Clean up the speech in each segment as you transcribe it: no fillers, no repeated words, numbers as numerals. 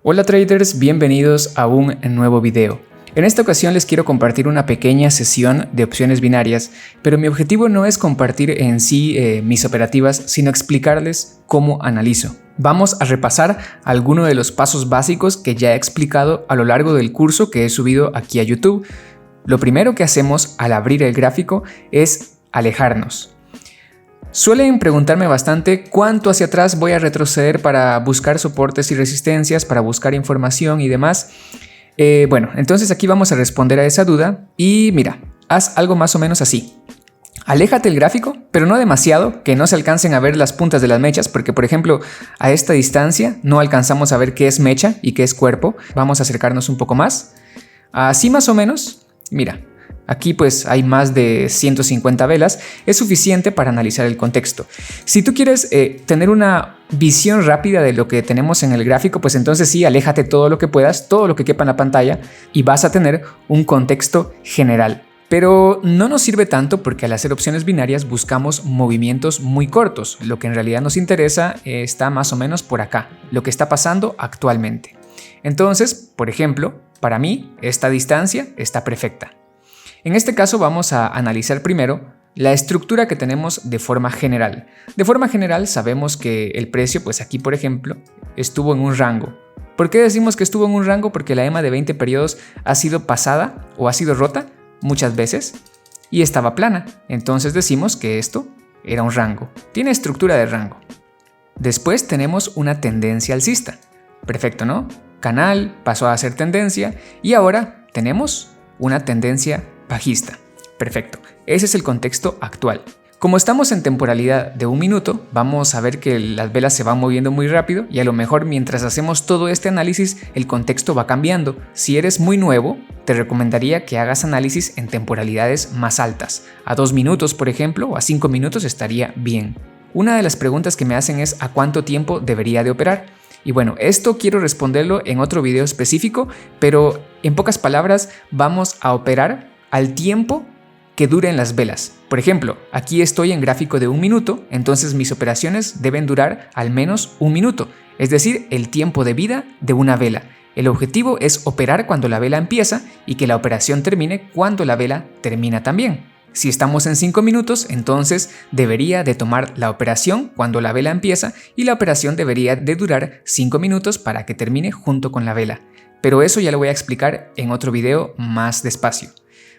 Hola traders, bienvenidos a un nuevo video. En esta ocasión les quiero compartir una pequeña sesión de opciones binarias, pero mi objetivo no es compartir en sí mis operativas, sino explicarles cómo analizo. Vamos a repasar algunos de los pasos básicos que ya he explicado a lo largo del curso que he subido aquí a YouTube. Lo primero que hacemos al abrir el gráfico es alejarnos. Suelen preguntarme bastante cuánto hacia atrás voy a retroceder para buscar soportes y resistencias, para buscar información y demás. Bueno, entonces aquí vamos a responder a esa duda y mira, haz algo más o menos así. Aléjate el gráfico, pero no demasiado, que no se alcancen a ver las puntas de las mechas, porque por ejemplo a esta distancia no alcanzamos a ver qué es mecha y qué es cuerpo. Vamos a acercarnos un poco más. Así más o menos, mira. Aquí pues hay más de 150 velas, es suficiente para analizar el contexto. Si tú quieres tener una visión rápida de lo que tenemos en el gráfico, pues entonces sí, aléjate todo lo que puedas, todo lo que quepa en la pantalla y vas a tener un contexto general. Pero no nos sirve tanto porque al hacer opciones binarias buscamos movimientos muy cortos. Lo que en realidad nos interesa está más o menos por acá, lo que está pasando actualmente. Entonces, por ejemplo, para mí esta distancia está perfecta. En este caso vamos a analizar primero la estructura que tenemos de forma general. De forma general sabemos que el precio, pues aquí por ejemplo, estuvo en un rango. ¿Por qué decimos que estuvo en un rango? Porque la EMA de 20 periodos ha sido pasada o ha sido rota muchas veces y estaba plana. Entonces decimos que esto era un rango. Tiene estructura de rango. Después tenemos una tendencia alcista. Perfecto, ¿no? Canal pasó a ser tendencia y ahora tenemos una tendencia bajista. Perfecto. Ese es el contexto actual. Como estamos en temporalidad de un minuto, vamos a ver que las velas se van moviendo muy rápido y a lo mejor mientras hacemos todo este análisis, el contexto va cambiando. Si eres muy nuevo, te recomendaría que hagas análisis en temporalidades más altas. A 2 minutos, por ejemplo, o a 5 minutos estaría bien. Una de las preguntas que me hacen es ¿a cuánto tiempo debería de operar? Y bueno, esto quiero responderlo en otro video específico, pero en pocas palabras vamos a operar al tiempo que duren las velas. Por ejemplo, aquí estoy en gráfico de 1 minuto, entonces mis operaciones deben durar al menos 1 minuto, es decir, el tiempo de vida de una vela. El objetivo es operar cuando la vela empieza y que la operación termine cuando la vela termina también. Si estamos en 5 minutos, entonces debería de tomar la operación cuando la vela empieza y la operación debería de durar 5 minutos para que termine junto con la vela. Pero eso ya lo voy a explicar en otro video más despacio.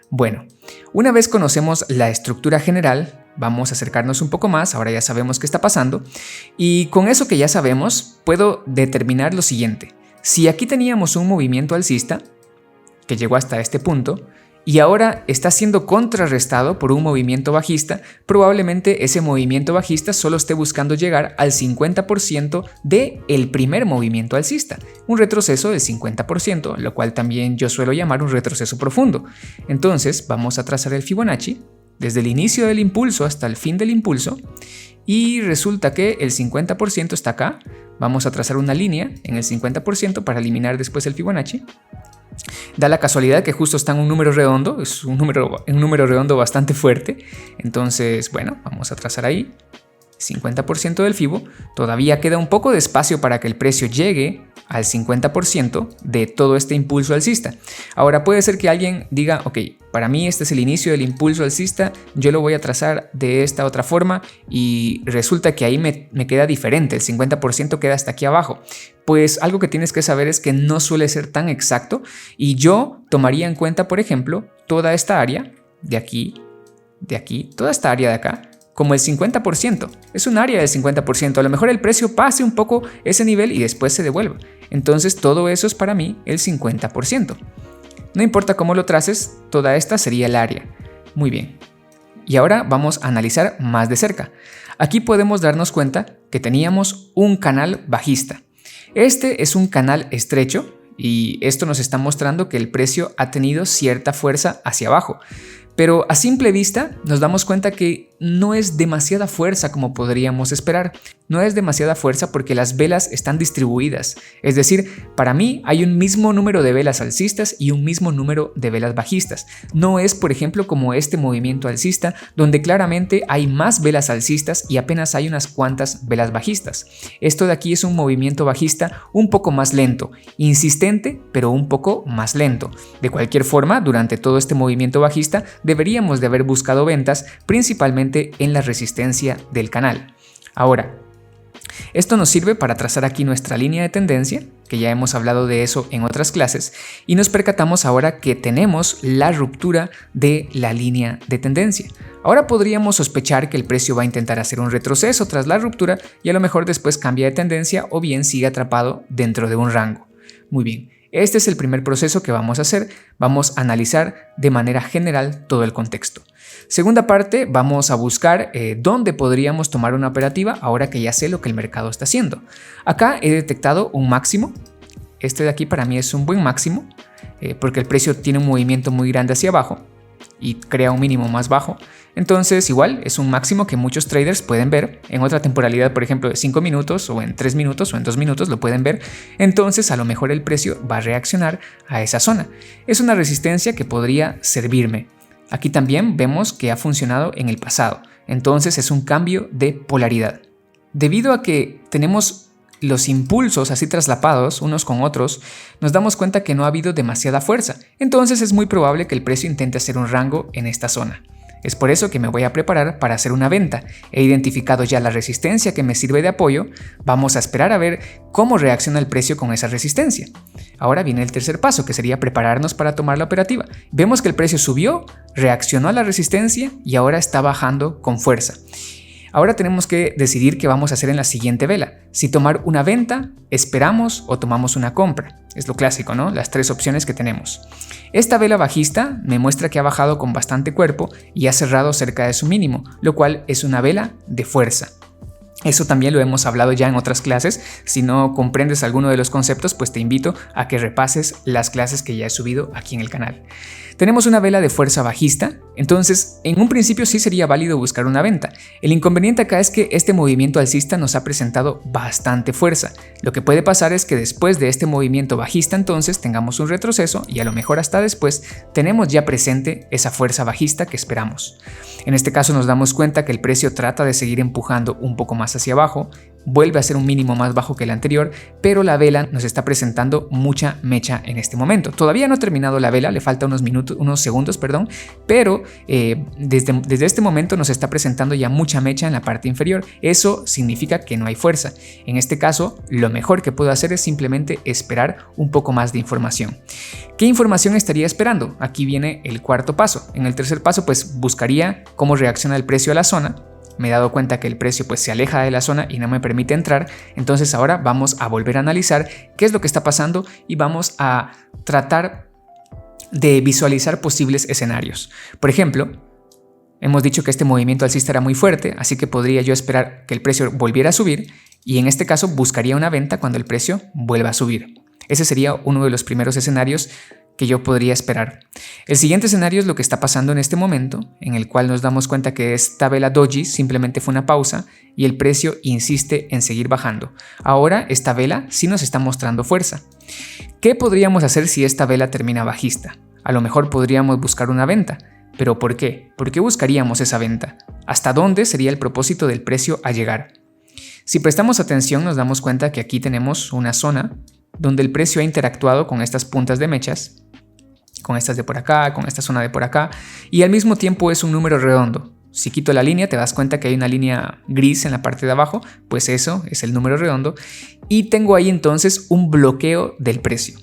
Bueno, una vez conocemos la estructura general, vamos a acercarnos un poco más, ahora ya sabemos qué está pasando, y con eso que ya sabemos, puedo determinar lo siguiente. Si aquí teníamos un movimiento alcista, que llegó hasta este punto, y ahora está siendo contrarrestado por un movimiento bajista, probablemente ese movimiento bajista solo esté buscando llegar al 50% del primer movimiento alcista, un retroceso del 50%, lo cual también yo suelo llamar un retroceso profundo. Entonces vamos a trazar el Fibonacci desde el inicio del impulso hasta el fin del impulso y resulta que el 50% está acá. Vamos a trazar una línea en el 50% para eliminar después el Fibonacci. Da la casualidad que justo está en un número redondo, es un número redondo bastante fuerte. Entonces, bueno, vamos a trazar ahí 50% del Fibo. Todavía queda un poco de espacio para que el precio llegue al 50% de todo este impulso alcista. Ahora puede ser que alguien diga, ok, para mí este es el inicio del impulso alcista, yo lo voy a trazar de esta otra forma y resulta que ahí me queda diferente, el 50% queda hasta aquí abajo. Pues algo que tienes que saber es que no suele ser tan exacto y yo tomaría en cuenta, por ejemplo, toda esta área de aquí, toda esta área de acá, como el 50%. Es un área del 50%. A lo mejor el precio pase un poco ese nivel y después se devuelva. Entonces todo eso es para mí el 50%. No importa cómo lo traces, toda esta sería el área. Muy bien. Y ahora vamos a analizar más de cerca. Aquí podemos darnos cuenta que teníamos un canal bajista. Este es un canal estrecho y esto nos está mostrando que el precio ha tenido cierta fuerza hacia abajo. Pero a simple vista nos damos cuenta que no es demasiada fuerza como podríamos esperar. No es demasiada fuerza porque las velas están distribuidas. Es decir, para mí hay un mismo número de velas alcistas y un mismo número de velas bajistas. No es, por ejemplo, como este movimiento alcista, donde claramente hay más velas alcistas y apenas hay unas cuantas velas bajistas. Esto de aquí es un movimiento bajista un poco más lento, insistente, pero un poco más lento. De cualquier forma, durante todo este movimiento bajista deberíamos de haber buscado ventas, principalmente en la resistencia del canal. Ahora, esto nos sirve para trazar aquí nuestra línea de tendencia, que ya hemos hablado de eso en otras clases, y nos percatamos ahora que tenemos la ruptura de la línea de tendencia. Ahora podríamos sospechar que el precio va a intentar hacer un retroceso tras la ruptura y a lo mejor después cambia de tendencia o bien sigue atrapado dentro de un rango. Muy bien, este es el primer proceso que vamos a hacer. Vamos a analizar de manera general todo el contexto. Segunda parte, vamos a buscar dónde podríamos tomar una operativa ahora que ya sé lo que el mercado está haciendo. Acá he detectado un máximo. Este de aquí para mí es un buen máximo porque el precio tiene un movimiento muy grande hacia abajo y crea un mínimo más bajo. Entonces igual es un máximo que muchos traders pueden ver en otra temporalidad, por ejemplo de 5 minutos o en 3 minutos o en 2 minutos lo pueden ver. Entonces a lo mejor el precio va a reaccionar a esa zona. Es una resistencia que podría servirme. Aquí también vemos que ha funcionado en el pasado. Entonces es un cambio de polaridad. Debido a que tenemos los impulsos así traslapados unos con otros, nos damos cuenta que no ha habido demasiada fuerza. Entonces es muy probable que el precio intente hacer un rango en esta zona. Es por eso que me voy a preparar para hacer una venta. He identificado ya la resistencia que me sirve de apoyo. Vamos a esperar a ver cómo reacciona el precio con esa resistencia. Ahora viene el tercer paso, que sería prepararnos para tomar la operativa. Vemos que el precio subió, reaccionó a la resistencia y ahora está bajando con fuerza. Ahora tenemos que decidir qué vamos a hacer en la siguiente vela. Si tomar una venta, esperamos o tomamos una compra. Es lo clásico, ¿no? Las tres opciones que tenemos. Esta vela bajista me muestra que ha bajado con bastante cuerpo y ha cerrado cerca de su mínimo, lo cual es una vela de fuerza. Eso también lo hemos hablado ya en otras clases. Si no comprendes alguno de los conceptos, pues te invito a que repases las clases que ya he subido aquí en el canal. Tenemos una vela de fuerza bajista, entonces en un principio sí sería válido buscar una venta. El inconveniente acá es que este movimiento alcista nos ha presentado bastante fuerza. Lo que puede pasar es que después de este movimiento bajista entonces tengamos un retroceso y a lo mejor hasta después tenemos ya presente esa fuerza bajista que esperamos. En este caso nos damos cuenta que el precio trata de seguir empujando un poco más hacia abajo, vuelve a ser un mínimo más bajo que el anterior, pero la vela nos está presentando mucha mecha en este momento. Todavía no ha terminado la vela, le falta unos segundos, pero desde este momento nos está presentando ya mucha mecha en la parte inferior. Eso significa que no hay fuerza. En este caso, lo mejor que puedo hacer es simplemente esperar un poco más de información. ¿Qué información estaría esperando? Aquí viene el cuarto paso. En el tercer paso, pues buscaría cómo reacciona el precio a la zona. Me he dado cuenta que el precio pues se aleja de la zona y no me permite entrar, entonces ahora vamos a volver a analizar qué es lo que está pasando y vamos a tratar de visualizar posibles escenarios. Por ejemplo, hemos dicho que este movimiento alcista era muy fuerte, así que podría yo esperar que el precio volviera a subir y en este caso buscaría una venta cuando el precio vuelva a subir. Ese sería uno de los primeros escenarios que yo podría esperar. El siguiente escenario es lo que está pasando en este momento, en el cual nos damos cuenta que esta vela doji simplemente fue una pausa y el precio insiste en seguir bajando. Ahora esta vela sí nos está mostrando fuerza. ¿Qué podríamos hacer si esta vela termina bajista? A lo mejor podríamos buscar una venta. ¿Pero por qué? ¿Por qué buscaríamos esa venta? ¿Hasta dónde sería el propósito del precio a llegar? Si prestamos atención nos damos cuenta que aquí tenemos una zona donde el precio ha interactuado con estas puntas de mechas, con estas de por acá, con esta zona de por acá, y al mismo tiempo es un número redondo. Si quito la línea te das cuenta que hay una línea gris en la parte de abajo, pues eso es el número redondo, y tengo ahí entonces un bloqueo del precio.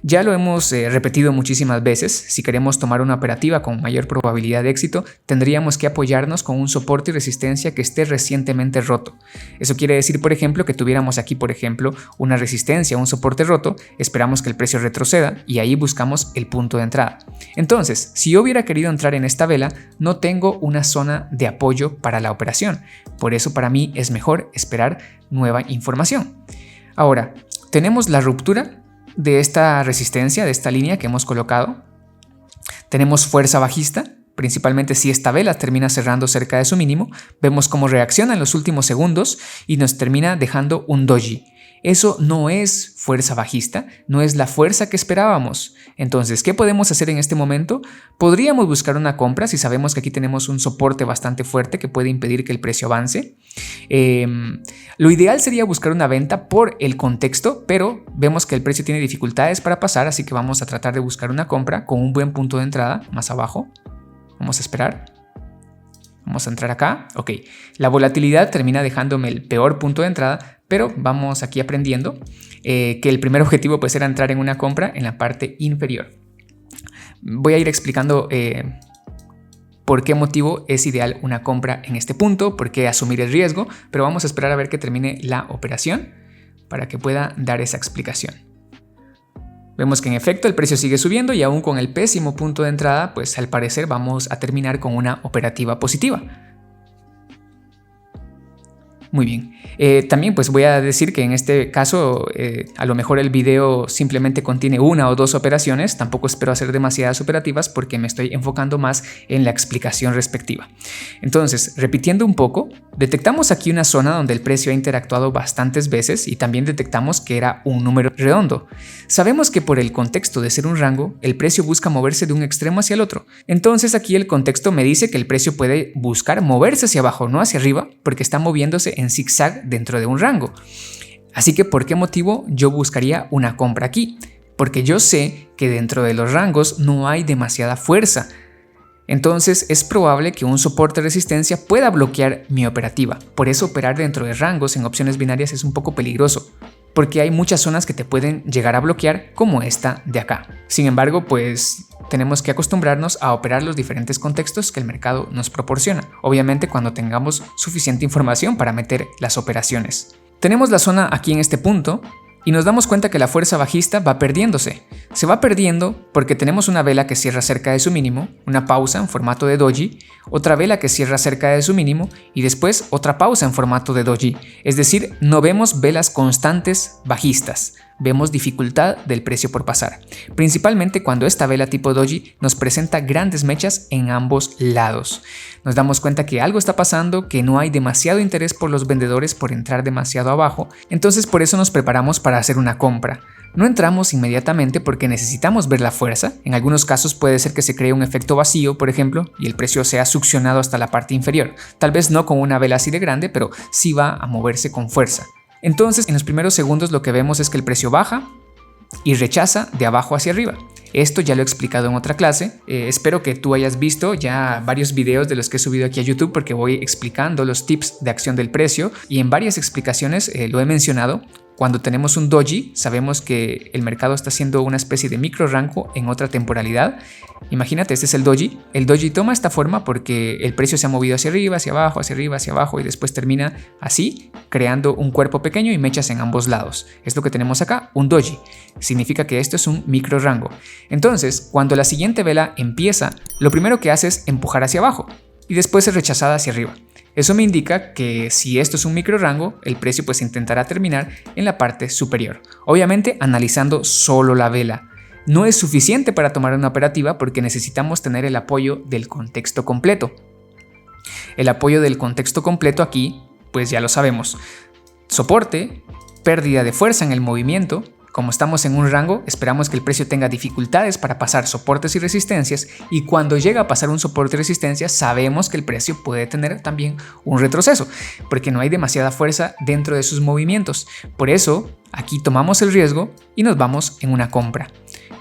Ya lo hemos repetido muchísimas veces, si queremos tomar una operativa con mayor probabilidad de éxito, tendríamos que apoyarnos con un soporte y resistencia que esté recientemente roto. Eso quiere decir, por ejemplo, que tuviéramos aquí, por ejemplo, una resistencia, un soporte roto, esperamos que el precio retroceda y ahí buscamos el punto de entrada. Entonces, si yo hubiera querido entrar en esta vela, no tengo una zona de apoyo para la operación. Por eso para mí es mejor esperar nueva información. Ahora, tenemos la ruptura de esta resistencia, de esta línea que hemos colocado. Tenemos fuerza bajista, principalmente si esta vela termina cerrando cerca de su mínimo, vemos cómo reacciona en los últimos segundos y nos termina dejando un doji. Eso no es fuerza bajista, no es la fuerza que esperábamos. Entonces, ¿qué podemos hacer en este momento? Podríamos buscar una compra si sabemos que aquí tenemos un soporte bastante fuerte que puede impedir que el precio avance. Lo ideal sería buscar una venta por el contexto, pero vemos que el precio tiene dificultades para pasar, así que vamos a tratar de buscar una compra con un buen punto de entrada más abajo. Vamos a esperar. Vamos a entrar acá. Ok, la volatilidad termina dejándome el peor punto de entrada, pero vamos aquí aprendiendo que el primer objetivo pues era entrar en una compra en la parte inferior. Voy a ir explicando por qué motivo es ideal una compra en este punto, por qué asumir el riesgo, pero vamos a esperar a ver que termine la operación para que pueda dar esa explicación. Vemos que en efecto el precio sigue subiendo y aún con el pésimo punto de entrada, pues al parecer vamos a terminar con una operativa positiva. Muy bien. También pues voy a decir que en este caso a lo mejor el video simplemente contiene una o dos operaciones, tampoco espero hacer demasiadas operativas porque me estoy enfocando más en la explicación respectiva. Entonces, repitiendo un poco, detectamos aquí una zona donde el precio ha interactuado bastantes veces y también detectamos que era un número redondo. Sabemos que por el contexto de ser un rango, el precio busca moverse de un extremo hacia el otro. Entonces aquí el contexto me dice que el precio puede buscar moverse hacia abajo, no hacia arriba, porque está moviéndose en zigzag dentro de un rango. Así que ¿por qué motivo yo buscaría una compra aquí? Porque yo sé que dentro de los rangos no hay demasiada fuerza. Entonces es probable que un soporte de resistencia pueda bloquear mi operativa. Por eso operar dentro de rangos en opciones binarias es un poco peligroso, porque hay muchas zonas que te pueden llegar a bloquear, como esta de acá. Sin embargo, pues tenemos que acostumbrarnos a operar los diferentes contextos que el mercado nos proporciona, obviamente cuando tengamos suficiente información para meter las operaciones. Tenemos la zona aquí en este punto y nos damos cuenta que la fuerza bajista va perdiéndose. Se va perdiendo porque tenemos una vela que cierra cerca de su mínimo, una pausa en formato de doji, otra vela que cierra cerca de su mínimo y después otra pausa en formato de doji. Es decir, no vemos velas constantes bajistas. Vemos dificultad del precio por pasar, principalmente cuando esta vela tipo doji nos presenta grandes mechas en ambos lados. Nos damos cuenta que algo está pasando, que no hay demasiado interés por los vendedores por entrar demasiado abajo, entonces por eso nos preparamos para hacer una compra. No entramos inmediatamente porque necesitamos ver la fuerza. En algunos casos puede ser que se cree un efecto vacío, por ejemplo, y el precio sea succionado hasta la parte inferior. Tal vez no con una vela así de grande, pero sí va a moverse con fuerza. Entonces, en los primeros segundos lo que vemos es que el precio baja y rechaza de abajo hacia arriba. Esto ya lo he explicado en otra clase. Espero que tú hayas visto ya varios videos de los que he subido aquí a YouTube porque voy explicando los tips de acción del precio y en varias explicaciones lo he mencionado. Cuando tenemos un doji, sabemos que el mercado está haciendo una especie de micro rango en otra temporalidad. Imagínate, este es el doji. El doji toma esta forma porque el precio se ha movido hacia arriba, hacia abajo, hacia arriba, hacia abajo y después termina así, creando un cuerpo pequeño y mechas en ambos lados. Es lo que tenemos acá, un doji. Significa que esto es un micro rango. Entonces, cuando la siguiente vela empieza, lo primero que hace es empujar hacia abajo y después es rechazada hacia arriba. Eso me indica que si esto es un micro rango, el precio pues intentará terminar en la parte superior. Obviamente analizando solo la vela. No es suficiente para tomar una operativa porque necesitamos tener el apoyo del contexto completo. El apoyo del contexto completo aquí, pues ya lo sabemos. Soporte, pérdida de fuerza en el movimiento. Como estamos en un rango, esperamos que el precio tenga dificultades para pasar soportes y resistencias y cuando llega a pasar un soporte y resistencia sabemos que el precio puede tener también un retroceso porque no hay demasiada fuerza dentro de sus movimientos. Por eso aquí tomamos el riesgo y nos vamos en una compra.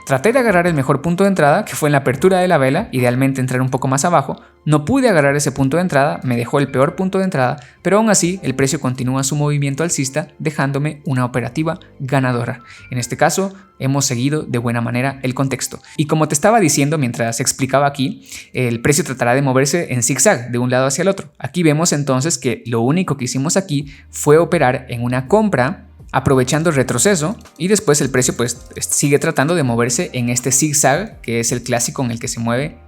Traté de agarrar el mejor punto de entrada, que fue en la apertura de la vela, idealmente entrar un poco más abajo. No pude agarrar ese punto de entrada, me dejó el peor punto de entrada, pero aún así el precio continúa su movimiento alcista, dejándome una operativa ganadora. En este caso, hemos seguido de buena manera el contexto. Y como te estaba diciendo mientras explicaba aquí, el precio tratará de moverse en zigzag de un lado hacia el otro. Aquí vemos entonces que lo único que hicimos aquí fue operar en una compra, aprovechando el retroceso y después el precio pues sigue tratando de moverse en este zigzag que es el clásico en el que se mueve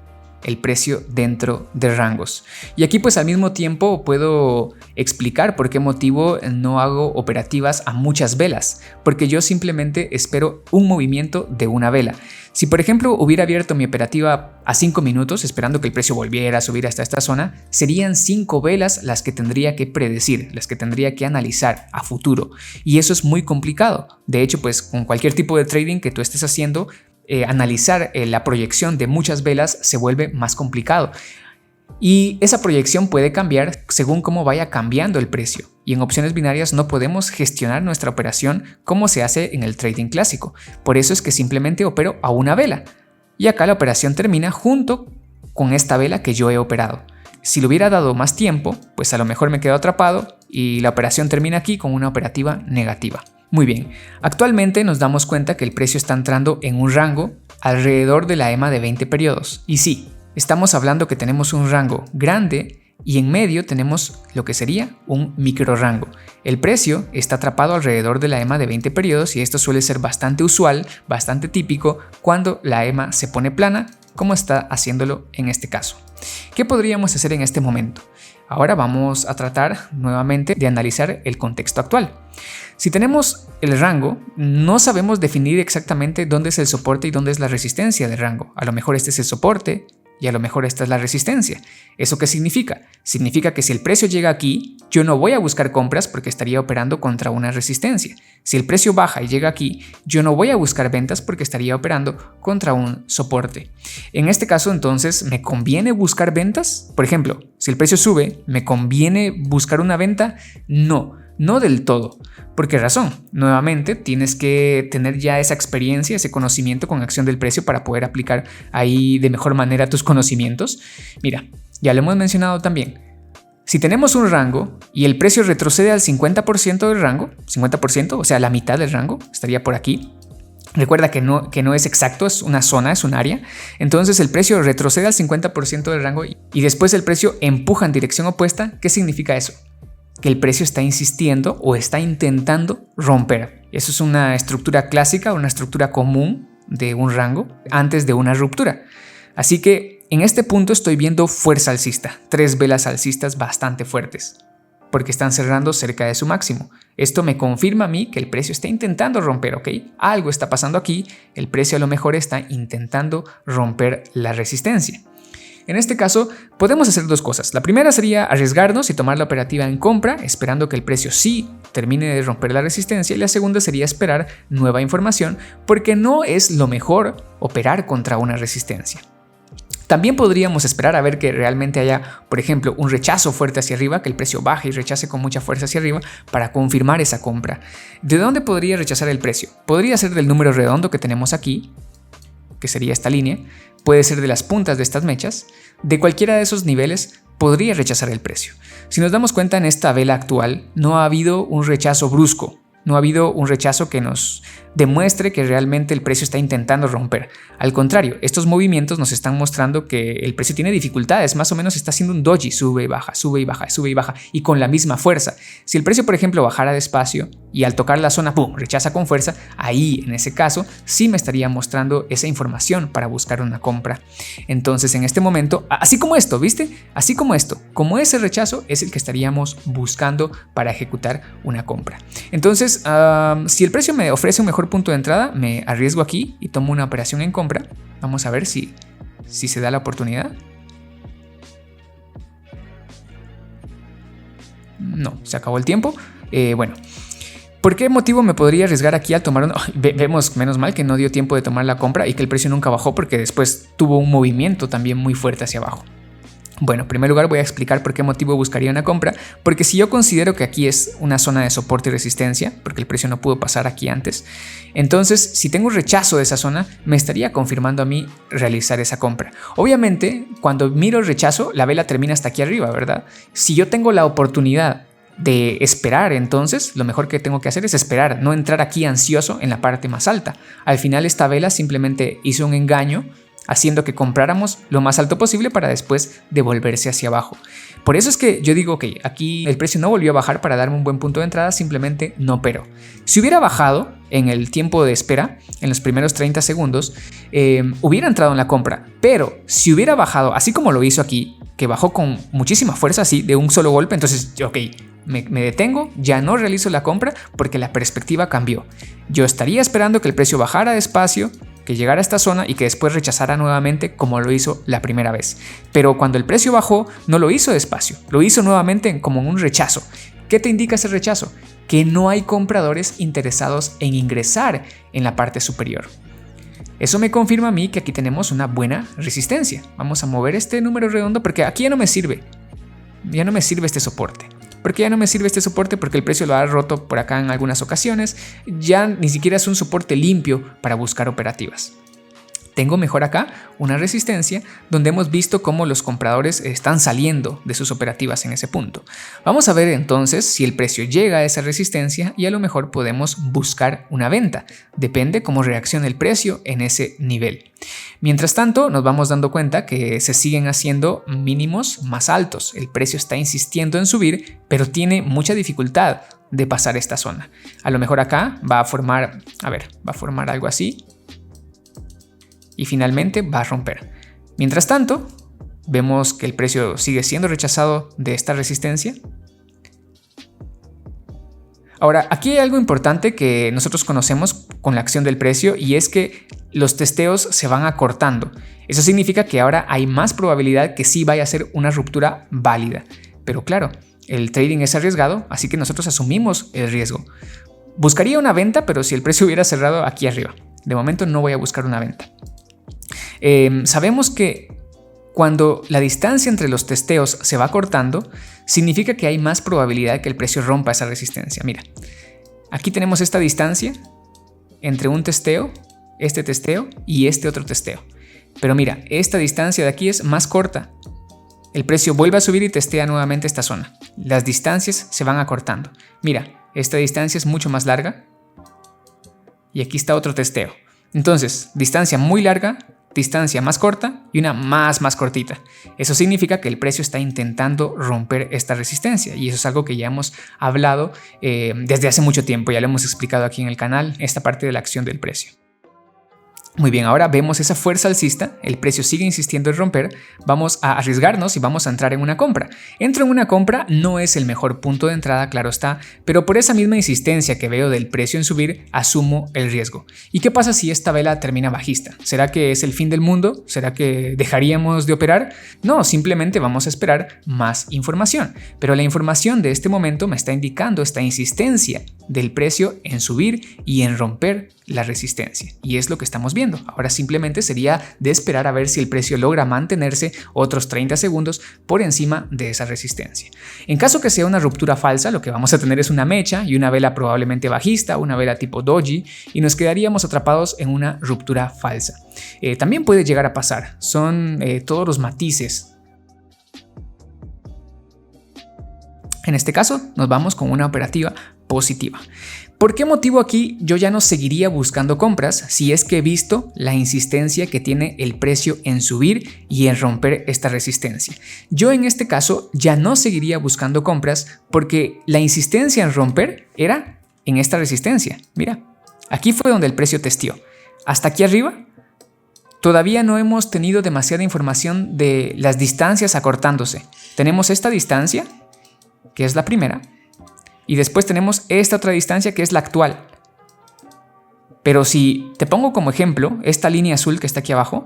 el precio dentro de rangos. Y aquí pues al mismo tiempo puedo explicar por qué motivo no hago operativas a muchas velas, porque yo simplemente espero un movimiento de una vela. Si por ejemplo hubiera abierto mi operativa a 5 minutos esperando que el precio volviera a subir hasta esta zona, serían 5 velas las que tendría que predecir, las que tendría que analizar a futuro. Y eso es muy complicado. De hecho, pues con cualquier tipo de trading que tú estés haciendo, analizar la proyección de muchas velas se vuelve más complicado. Y esa proyección puede cambiar según cómo vaya cambiando el precio. Y en opciones binarias no podemos gestionar nuestra operación como se hace en el trading clásico. Por eso es que simplemente opero a una vela. Y acá la operación termina junto con esta vela que yo he operado. Si le hubiera dado más tiempo, pues a lo mejor me quedo atrapado y la operación termina aquí con una operativa negativa. Muy bien, actualmente nos damos cuenta que el precio está entrando en un rango alrededor de la EMA de 20 periodos. Y sí, estamos hablando que tenemos un rango grande y en medio tenemos lo que sería un micro rango. El precio está atrapado alrededor de la EMA de 20 periodos y esto suele ser bastante usual, bastante típico cuando la EMA se pone plana, como está haciéndolo en este caso. ¿Qué podríamos hacer en este momento? Ahora vamos a tratar nuevamente de analizar el contexto actual. Si tenemos el rango, no sabemos definir exactamente dónde es el soporte y dónde es la resistencia del rango. A lo mejor este es el soporte y a lo mejor esta es la resistencia. ¿Eso qué significa? Significa que si el precio llega aquí, yo no voy a buscar compras porque estaría operando contra una resistencia. Si el precio baja y llega aquí, yo no voy a buscar ventas porque estaría operando contra un soporte. En este caso, entonces, ¿me conviene buscar ventas? Por ejemplo, si el precio sube, ¿me conviene buscar una venta? No del todo. ¿Por qué razón? Nuevamente, tienes que tener ya esa experiencia, ese conocimiento con acción del precio para poder aplicar ahí de mejor manera tus conocimientos. Mira, ya lo hemos mencionado también. Si tenemos un rango y el precio retrocede al 50% del rango, 50%, o sea, la mitad del rango, estaría por aquí. Recuerda que no es exacto, es una zona, es un área. Entonces el precio retrocede al 50% del rango y después el precio empuja en dirección opuesta. ¿Qué significa eso? Que el precio está insistiendo o está intentando romper. Eso es una estructura clásica, una estructura común de un rango antes de una ruptura. Así que en este punto estoy viendo fuerza alcista, 3 velas alcistas bastante fuertes, porque están cerrando cerca de su máximo. Esto me confirma a mí que el precio está intentando romper, ¿ok? Algo está pasando aquí, el precio a lo mejor está intentando romper la resistencia. En este caso, podemos hacer dos cosas. La primera sería arriesgarnos y tomar la operativa en compra, esperando que el precio sí termine de romper la resistencia. Y la segunda sería esperar nueva información, porque no es lo mejor operar contra una resistencia. También podríamos esperar a ver que realmente haya, por ejemplo, un rechazo fuerte hacia arriba, que el precio baje y rechace con mucha fuerza hacia arriba para confirmar esa compra. ¿De dónde podría rechazar el precio? Podría ser del número redondo que tenemos aquí, que sería esta línea. Puede ser de las puntas de estas mechas. De cualquiera de esos niveles podría rechazar el precio. Si nos damos cuenta, en esta vela actual no ha habido un rechazo brusco. No ha habido un rechazo que nos demuestre que realmente el precio está intentando romper. Al contrario, estos movimientos nos están mostrando que el precio tiene dificultades. Más o menos está haciendo un doji, sube y baja, sube y baja, sube y baja, y con la misma fuerza. Si el precio, por ejemplo, bajara despacio y al tocar la zona, ¡pum!, rechaza con fuerza, ahí, en ese caso, sí me estaría mostrando esa información para buscar una compra. Entonces, en este momento, así como esto, ¿viste? Así como esto, como ese rechazo es el que estaríamos buscando para ejecutar una compra. Entonces, si el precio me ofrece un mejor punto de entrada, me arriesgo aquí y tomo una operación en compra. Vamos a ver si se da la oportunidad. No, se acabó el tiempo. Bueno, ¿por qué motivo me podría arriesgar aquí al tomar una? Vemos, menos mal que no dio tiempo de tomar la compra y que el precio nunca bajó porque después tuvo un movimiento también muy fuerte hacia abajo. Bueno, en primer lugar voy a explicar por qué motivo buscaría una compra, porque si yo considero que aquí es una zona de soporte y resistencia, porque el precio no pudo pasar aquí antes, entonces si tengo un rechazo de esa zona, me estaría confirmando a mí realizar esa compra. Obviamente, cuando miro el rechazo, la vela termina hasta aquí arriba, ¿verdad? Si yo tengo la oportunidad de esperar, entonces lo mejor que tengo que hacer es esperar, no entrar aquí ansioso en la parte más alta. Al final esta vela simplemente hizo un engaño haciendo que compráramos lo más alto posible para después devolverse hacia abajo. Por eso es que yo digo, ok, aquí el precio no volvió a bajar para darme un buen punto de entrada, simplemente no operó. Si hubiera bajado en el tiempo de espera, en los primeros 30 segundos, hubiera entrado en la compra. Pero si hubiera bajado, así como lo hizo aquí, que bajó con muchísima fuerza, así, de un solo golpe, entonces, ok, me detengo, ya no realizo la compra porque la perspectiva cambió. Yo estaría esperando que el precio bajara despacio, que llegara a esta zona y que después rechazara nuevamente como lo hizo la primera vez. Pero cuando el precio bajó, no lo hizo despacio, lo hizo nuevamente como un rechazo. ¿Qué te indica ese rechazo? Que no hay compradores interesados en ingresar en la parte superior. Eso me confirma a mí que aquí tenemos una buena resistencia. Vamos a mover este número redondo porque aquí ya no me sirve. Ya no me sirve este soporte. Porque el precio lo ha roto por acá en algunas ocasiones. Ya ni siquiera es un soporte limpio para buscar operativas. Tengo mejor acá una resistencia donde hemos visto cómo los compradores están saliendo de sus operativas en ese punto. Vamos a ver entonces si el precio llega a esa resistencia y a lo mejor podemos buscar una venta. Depende cómo reaccione el precio en ese nivel. Mientras tanto, nos vamos dando cuenta que se siguen haciendo mínimos más altos. El precio está insistiendo en subir, pero tiene mucha dificultad de pasar esta zona. A lo mejor acá va a formar algo así. Y finalmente va a romper. Mientras tanto, vemos que el precio sigue siendo rechazado de esta resistencia. Ahora, aquí hay algo importante que nosotros conocemos con la acción del precio y es que los testeos se van acortando. Eso significa que ahora hay más probabilidad que sí vaya a ser una ruptura válida. Pero claro, el trading es arriesgado, así que nosotros asumimos el riesgo. Buscaría una venta, pero si el precio hubiera cerrado aquí arriba. De momento no voy a buscar una venta. Sabemos que cuando la distancia entre los testeos se va cortando, significa que hay más probabilidad de que el precio rompa esa resistencia. Mira, aquí tenemos esta distancia entre un testeo, este testeo y este otro testeo. Pero mira, esta distancia de aquí es más corta. El precio vuelve a subir y testea nuevamente esta zona. Las distancias se van acortando. Mira, esta distancia es mucho más larga y aquí está otro testeo. Entonces, distancia muy larga, distancia más corta y una más cortita. Eso significa que el precio está intentando romper esta resistencia y eso es algo que ya hemos hablado desde hace mucho tiempo. Ya lo hemos explicado aquí en el canal, esta parte de la acción del precio. Muy bien, ahora vemos esa fuerza alcista, el precio sigue insistiendo en romper, vamos a arriesgarnos y vamos a entrar en una compra. Entro en una compra, no es el mejor punto de entrada, claro está, pero por esa misma insistencia que veo del precio en subir, asumo el riesgo. ¿Y qué pasa si esta vela termina bajista? ¿Será que es el fin del mundo? ¿Será que dejaríamos de operar? No, simplemente vamos a esperar más información. Pero la información de este momento me está indicando esta insistencia del precio en subir y en romper la resistencia. Y es lo que estamos viendo. Ahora simplemente sería de esperar a ver si el precio logra mantenerse otros 30 segundos por encima de esa resistencia. En caso que sea una ruptura falsa, lo que vamos a tener es una mecha y una vela probablemente bajista, una vela tipo doji, y nos quedaríamos atrapados en una ruptura falsa. También puede llegar a pasar. Son todos los matices. En este caso, nos vamos con una operativa positiva. ¿Por qué motivo aquí yo ya no seguiría buscando compras si es que he visto la insistencia que tiene el precio en subir y en romper esta resistencia? Yo en este caso ya no seguiría buscando compras porque la insistencia en romper era en esta resistencia. Mira, aquí fue donde el precio testeó. Hasta aquí arriba todavía no hemos tenido demasiada información de las distancias acortándose. Tenemos esta distancia, que es la primera, y después tenemos esta otra distancia que es la actual. Pero si te pongo como ejemplo esta línea azul que está aquí abajo,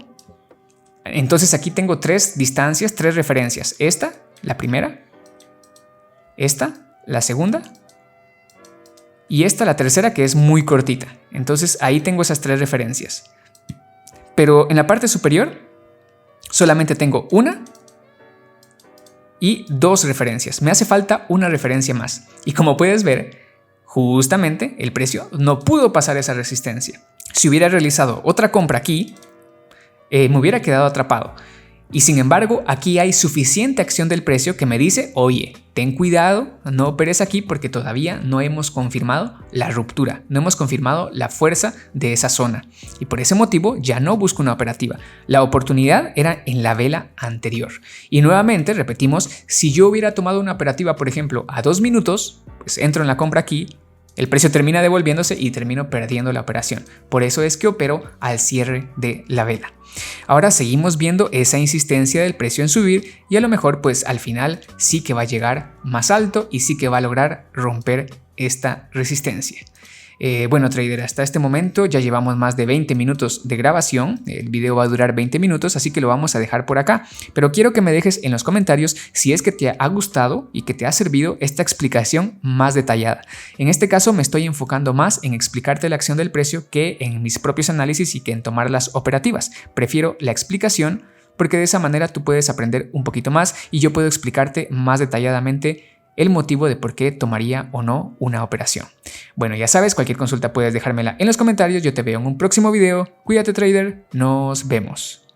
entonces aquí tengo tres distancias, tres referencias. Esta, la primera, esta, la segunda, y esta, la tercera, que es muy cortita. Entonces ahí tengo esas tres referencias. Pero en la parte superior solamente tengo una y dos referencias. Me hace falta una referencia más. Y como puedes ver, justamente el precio no pudo pasar esa resistencia. Si hubiera realizado otra compra aquí, me hubiera quedado atrapado. Y sin embargo, aquí hay suficiente acción del precio que me dice, oye, ten cuidado, no operes aquí porque todavía no hemos confirmado la ruptura, no hemos confirmado la fuerza de esa zona. Y por ese motivo ya no busco una operativa. La oportunidad era en la vela anterior. Y nuevamente, repetimos, si yo hubiera tomado una operativa, por ejemplo, a 2 minutos, pues entro en la compra aquí, el precio termina devolviéndose y termino perdiendo la operación. Por eso es que opero al cierre de la vela. Ahora seguimos viendo esa insistencia del precio en subir y a lo mejor pues al final sí que va a llegar más alto y sí que va a lograr romper esta resistencia. Bueno, trader, hasta este momento ya llevamos más de 20 minutos de grabación. El video va a durar 20 minutos, así que lo vamos a dejar por acá. Pero quiero que me dejes en los comentarios si es que te ha gustado y que te ha servido esta explicación más detallada. En este caso me estoy enfocando más en explicarte la acción del precio que en mis propios análisis y que en tomar las operativas. Prefiero la explicación porque de esa manera tú puedes aprender un poquito más y yo puedo explicarte más detalladamente el motivo de por qué tomaría o no una operación. Bueno, ya sabes, cualquier consulta puedes dejármela en los comentarios. Yo te veo en un próximo video. Cuídate, trader. Nos vemos.